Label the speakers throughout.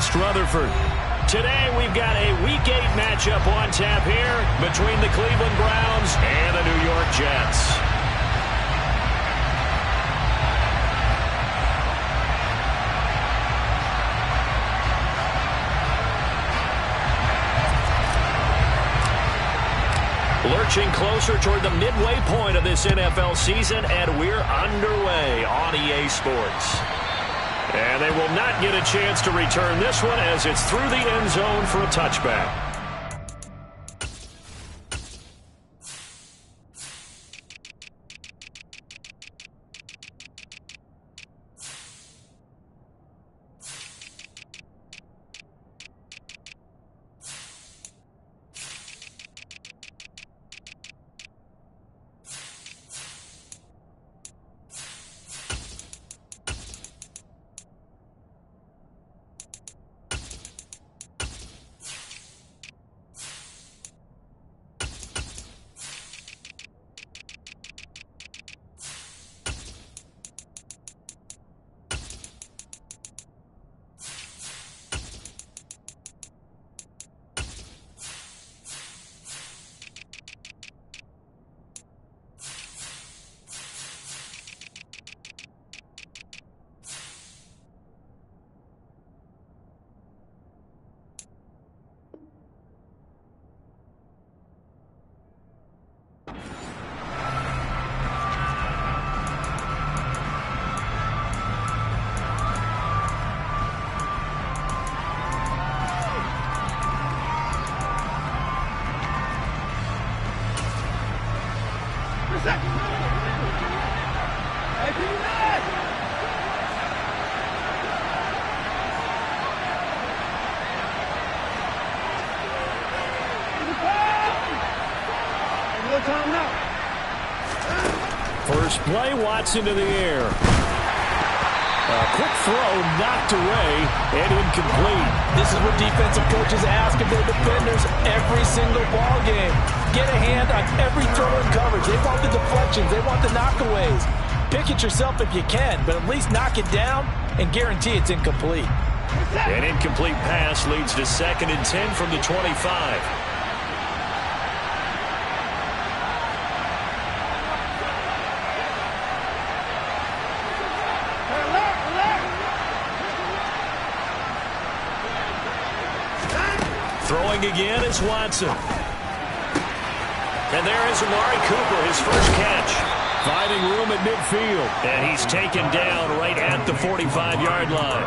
Speaker 1: East Rutherford. Today we've got a Week 8 matchup on tap here between the Cleveland Browns and the New York Jets. Lurching closer toward the midway point of this NFL season, and we're underway on EA Sports. And they will not get a chance to return this one as it's through the end zone for a touchback. First play, Watson to the air. A quick throw knocked away and incomplete.
Speaker 2: This is what defensive coaches ask of their defenders every single ball game. Get a hand on every throw in coverage. They want the deflections. They want the knockaways. Pick it yourself if you can, but at least knock it down and guarantee it's incomplete.
Speaker 1: An incomplete pass leads to 2nd and 10 from the 25. Throwing again is Watson. And there is Amari Cooper, his first catch. Finding room at midfield. And he's taken down right at the 45-yard line.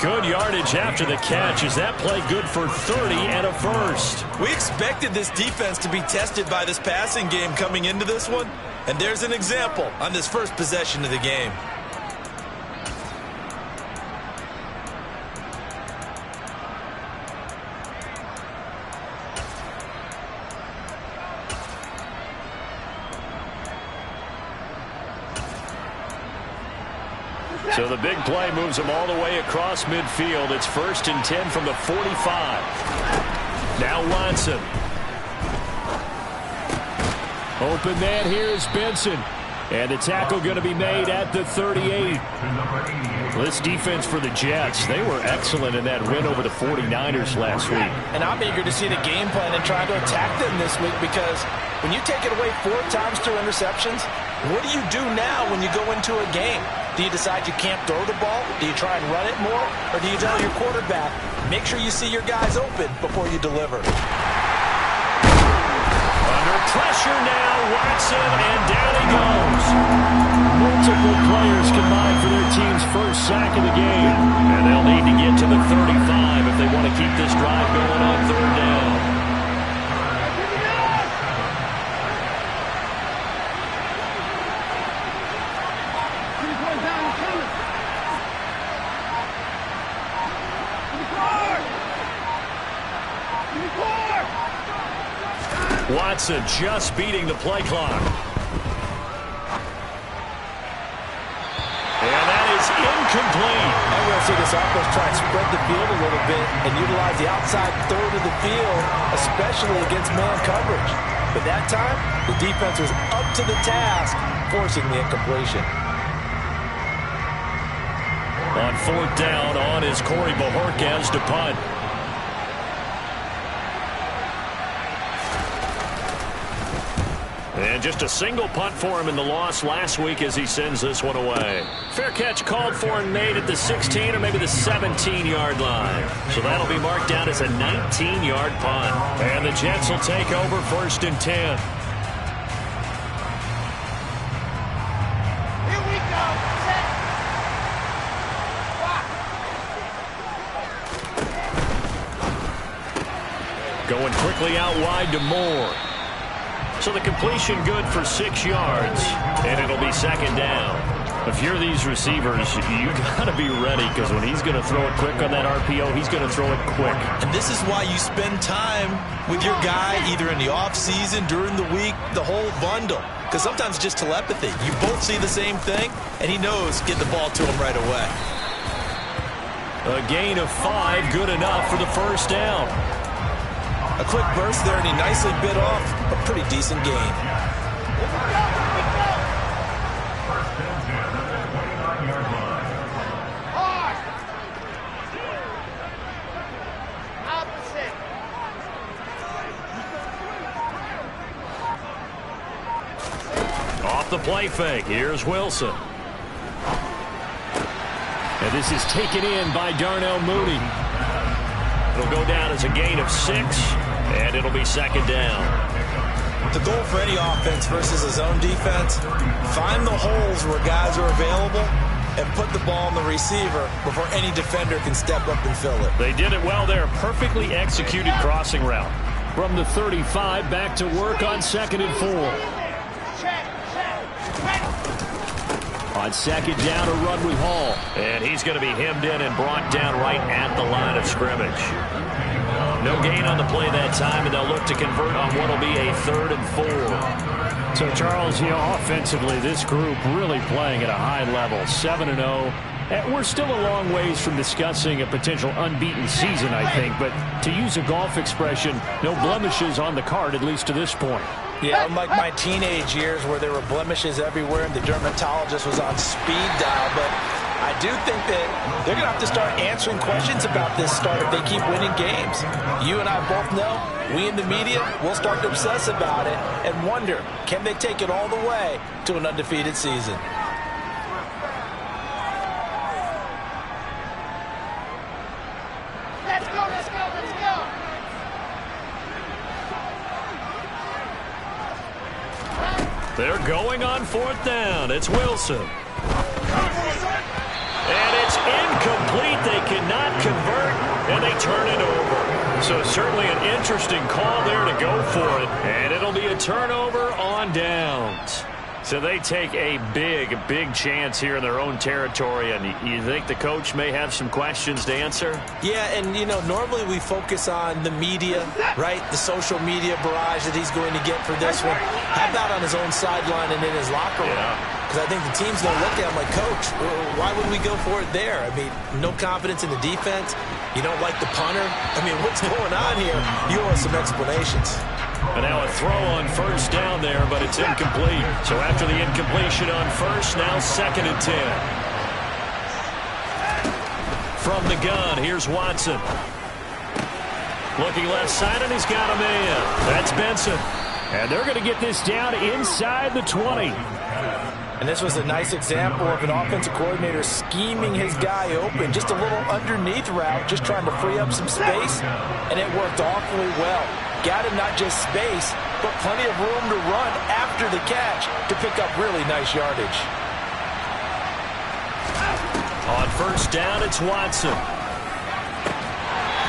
Speaker 1: Good yardage after the catch. Is that play good for 30 and a first?
Speaker 3: We expected this defense to be tested by this passing game coming into this one. And there's an example on this first possession of the game.
Speaker 1: So the big play moves him all the way across midfield. It's 1st and 10 from the 45. Now Watson. Open man, here's Benson. And the tackle going to be made at the 38. This defense for the Jets, they were excellent in that win over the 49ers last week.
Speaker 2: And I'm eager to see the game plan and try to attack them this week, because when you take it away 4 times through interceptions, what do you do now when you go into a game? Do you decide you can't throw the ball? Do you try and run it more? Or do you tell your quarterback, make sure you see your guys open before you deliver?
Speaker 1: Under pressure now, Watson, and down he goes. Multiple players combined for their team's first sack of the game. And they'll need to get to the 35 if they want to keep this drive going on 3rd down. Watson just beating the play clock. And that is incomplete.
Speaker 2: I'm going to see this offense try and spread the field a little bit and utilize the outside third of the field, especially against man coverage. But that time, the defense was up to the task, forcing the incompletion.
Speaker 1: On 4th down, on is Corey Bojorquez to punt. And just a single punt for him in the loss last week as he sends this one away. Fair catch called for and made at the 16 or maybe the 17-yard line. So that'll be marked down as a 19-yard punt. And the Jets will take over 1st and 10.
Speaker 4: Here we go. Set.
Speaker 1: Going quickly out wide to Moore. So the completion good for 6 yards, and it'll be 2nd down. If you're these receivers, you got to be ready because when he's going to throw it quick on that RPO, he's going to throw it quick.
Speaker 3: And this is why you spend time with your guy either in the offseason, during the week, the whole bundle. Because sometimes it's just telepathy. You both see the same thing, and he knows get the ball to him right away.
Speaker 1: A gain of 5, good enough for the 1st down.
Speaker 3: A quick burst there, and he nicely bit off a pretty decent gain.
Speaker 1: Off the play fake, here's Wilson. And this is taken in by Darnell Mooney. It'll go down as a gain of 6, and it'll be 2nd down.
Speaker 3: The goal for any offense versus a zone defense, find the holes where guys are available and put the ball on the receiver before any defender can step up and fill it.
Speaker 1: They did it well there. Perfectly executed crossing route. From the 35, back to work on 2nd and 4. On 2nd down, a run with Hall. And he's going to be hemmed in and brought down right at the line of scrimmage. No gain on the play that time, and they'll look to convert on what will be a 3rd and 4. So, Charles, offensively, this group really playing at a high level, 7-0. And we're still a long ways from discussing a potential unbeaten season, I think. But to use a golf expression, no blemishes on the card, at least to this point.
Speaker 2: Yeah, unlike my teenage years where there were blemishes everywhere and the dermatologist was on speed dial, but I do think that they're going to have to start answering questions about this start if they keep winning games. You and I both know, we in the media, will start to obsess about it and wonder, can they take it all the way to an undefeated season?
Speaker 4: Let's go, let's go, let's go.
Speaker 1: They're going on 4th down. It's Wilson. And it's incomplete. They cannot convert, and they turn it over. So certainly an interesting call there to go for it. And it'll be a turnover on downs. So they take a big, big chance here in their own territory. And you think the coach may have some questions to answer?
Speaker 2: Yeah, and, normally we focus on the media, right? The social media barrage that he's going to get for this one. How about on his own sideline and in his locker room? Because I think the team's going to look at him like, Coach, why would we go for it there? I mean, no confidence in the defense. You don't like the punter. I mean, what's going on here? You owe us some explanations.
Speaker 1: And now a throw on 1st down there, but it's incomplete. So after the incompletion on 1st, now 2nd and 10. From the gun, here's Watson. Looking left side, and he's got a man. That's Benson. And they're going to get this down inside the 20.
Speaker 2: And this was a nice example of an offensive coordinator scheming his guy open. Just a little underneath route, just trying to free up some space, and it worked awfully well. Got him not just space, but plenty of room to run after the catch to pick up really nice yardage.
Speaker 1: On 1st down, it's Watson.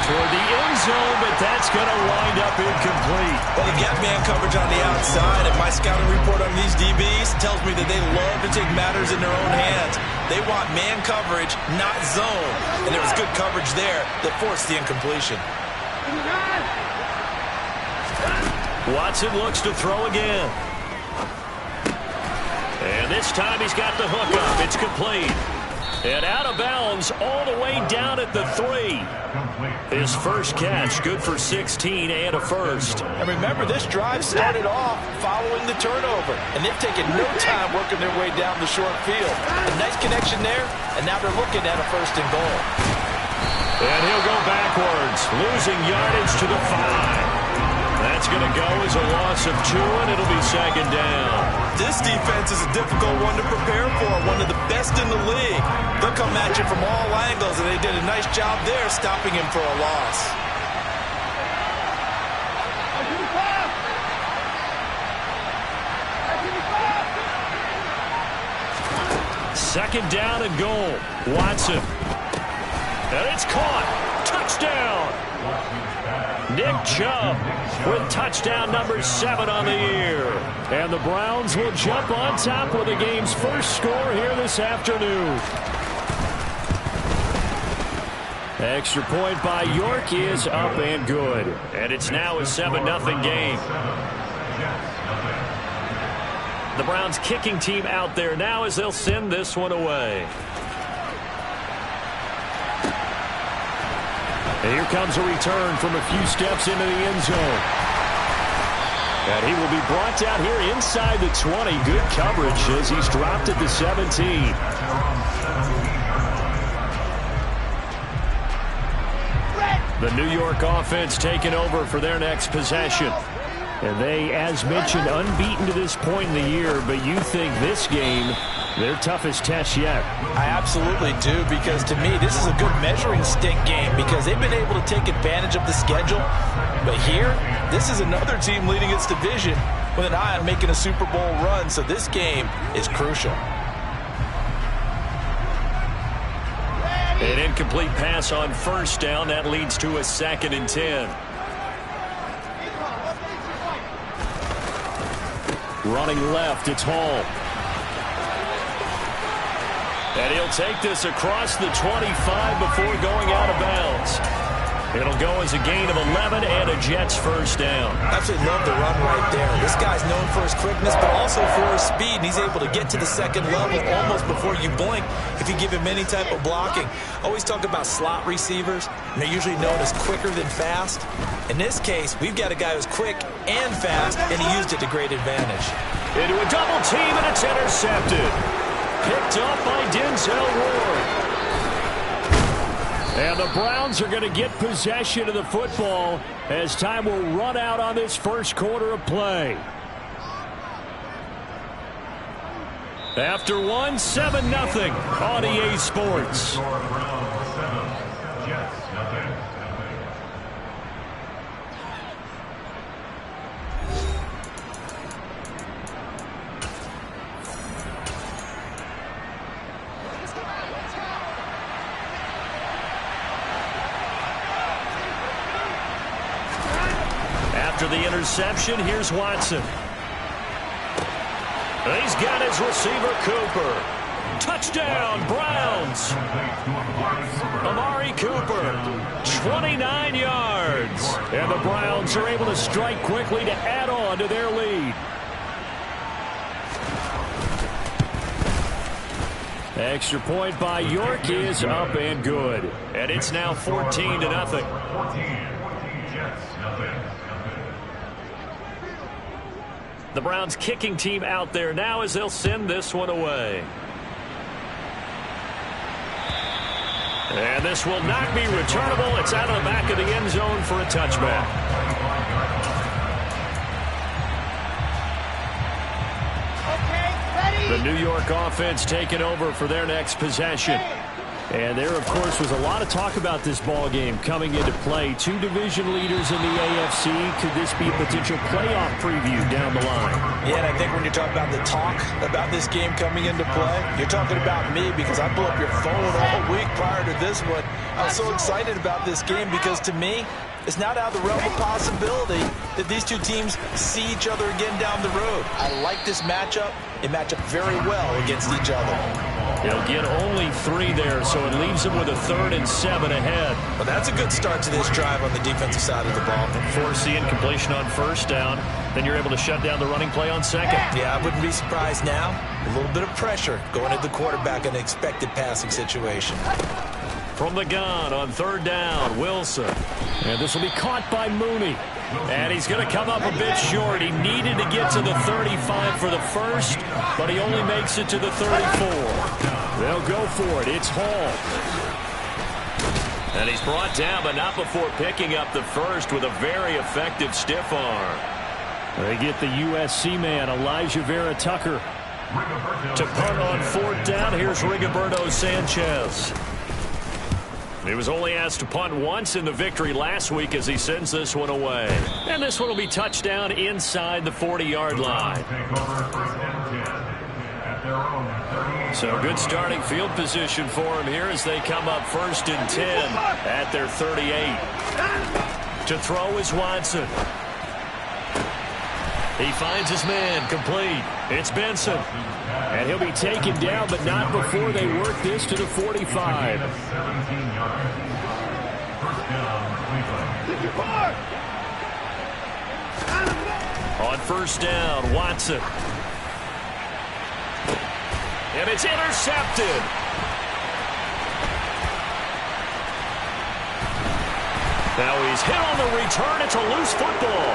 Speaker 1: Toward the end zone, but that's going to wind up incomplete.
Speaker 3: Well, they've got man coverage on the outside, and my scouting report on these DBs tells me that they love to take matters in their own hands. They want man coverage, not zone. And there was good coverage there that forced the incompletion.
Speaker 1: Watson looks to throw again. And this time he's got the hook up. It's complete. And out of bounds all the way down at the 3. His first catch, good for 16 and a first.
Speaker 2: And remember, this drive started off following the turnover, and they've taken no time working their way down the short field. A nice connection there, and now they're looking at a 1st and goal.
Speaker 1: And he'll go backwards, losing yardage to the 5. That's going to go as a loss of 2, and it'll be 2nd down.
Speaker 3: This defense is a difficult one to prepare for, one of the best in the league. They'll come at you from all angles, and they did a nice job there stopping him for a loss.
Speaker 1: Second down and goal. Watson. And it's caught. Touchdown. Nick Chubb with touchdown number 7 on the year. And the Browns will jump on top with the game's first score here this afternoon. Extra point by York is up and good. And it's now a 7-0 game. The Browns kicking team out there now as they'll send this one away. And here comes a return from a few steps into the end zone. And he will be brought down here inside the 20. Good coverage as he's dropped at the 17. The New York offense taking over for their next possession. And they, as mentioned, unbeaten to this point in the year, but you think this game, their toughest test yet.
Speaker 2: I absolutely do, because to me, this is a good measuring stick game because they've been able to take advantage of the schedule. But here, this is another team leading its division with an eye on making a Super Bowl run, so this game is crucial.
Speaker 1: An incomplete pass on 1st down. That leads to a 2nd and 10. Running left, it's Hall. And he'll take this across the 25 before going out of bounds. It'll go as a gain of 11 and a Jets 1st down.
Speaker 3: Absolutely love the run right there. This guy's known for his quickness, but also for his speed. And he's able to get to the 2nd level almost before you blink if you give him any type of blocking. Always talk about slot receivers, and they're usually known as quicker than fast. In this case, we've got a guy who's quick and fast, and he used it to great advantage.
Speaker 1: Into a double team, and it's intercepted. Picked up by Denzel Ward. And the Browns are going to get possession of the football as time will run out on this first quarter of play. After 7-0 on EA Sports. After the interception, here's Watson. He's got his receiver, Cooper. Touchdown, Browns. Amari Cooper, 29 yards. And the Browns are able to strike quickly to add on to their lead. Extra point by York is up and good. And it's now 14-0. The Browns kicking team out there now as they'll send this one away. And this will not be returnable. It's out of the back of the end zone for a touchback. The New York offense taking over for their next possession. And there, of course, was a lot of talk about this ball game coming into play. 2 division leaders in the AFC. Could this be a potential playoff preview down the line?
Speaker 2: Yeah, and I think when you talk about the talk about this game coming into play, you're talking about me because I blew up your phone all week prior to this one. I was so excited about this game because, to me, it's not out of the realm of possibility that these two teams see each other again down the road. I like this matchup. They match up very well against each other.
Speaker 1: He'll get only 3 there, so it leaves him with a 3rd and 7 ahead.
Speaker 3: Well, that's a good start to this drive on the defensive side of the ball.
Speaker 1: Force the incompletion on 1st down. Then you're able to shut down the running play on 2nd.
Speaker 3: Yeah, I wouldn't be surprised now. A little bit of pressure going at the quarterback in an expected passing situation.
Speaker 1: From the gun on 3rd down, Wilson. And this will be caught by Mooney. And he's going to come up a bit short. He needed to get to the 35 for the first, but he only makes it to the 34. They'll go for it. It's Hall. And he's brought down, but not before picking up the first with a very effective stiff arm. They get the USC man, Elijah Vera Tucker. To punt on 4th down, here's Rigoberto Sanchez. He was only asked to punt once in the victory last week as he sends this one away. And this one will be touchdown inside the 40-yard line. So good starting field position for him here as they come up 1st and 10 at their 38. To throw is Watson. He finds his man, complete. It's Benson. And he'll be taken down, but not before they work this to the 45. On 1st down, Watson. And it's intercepted. Now he's hit on the return. It's a loose football.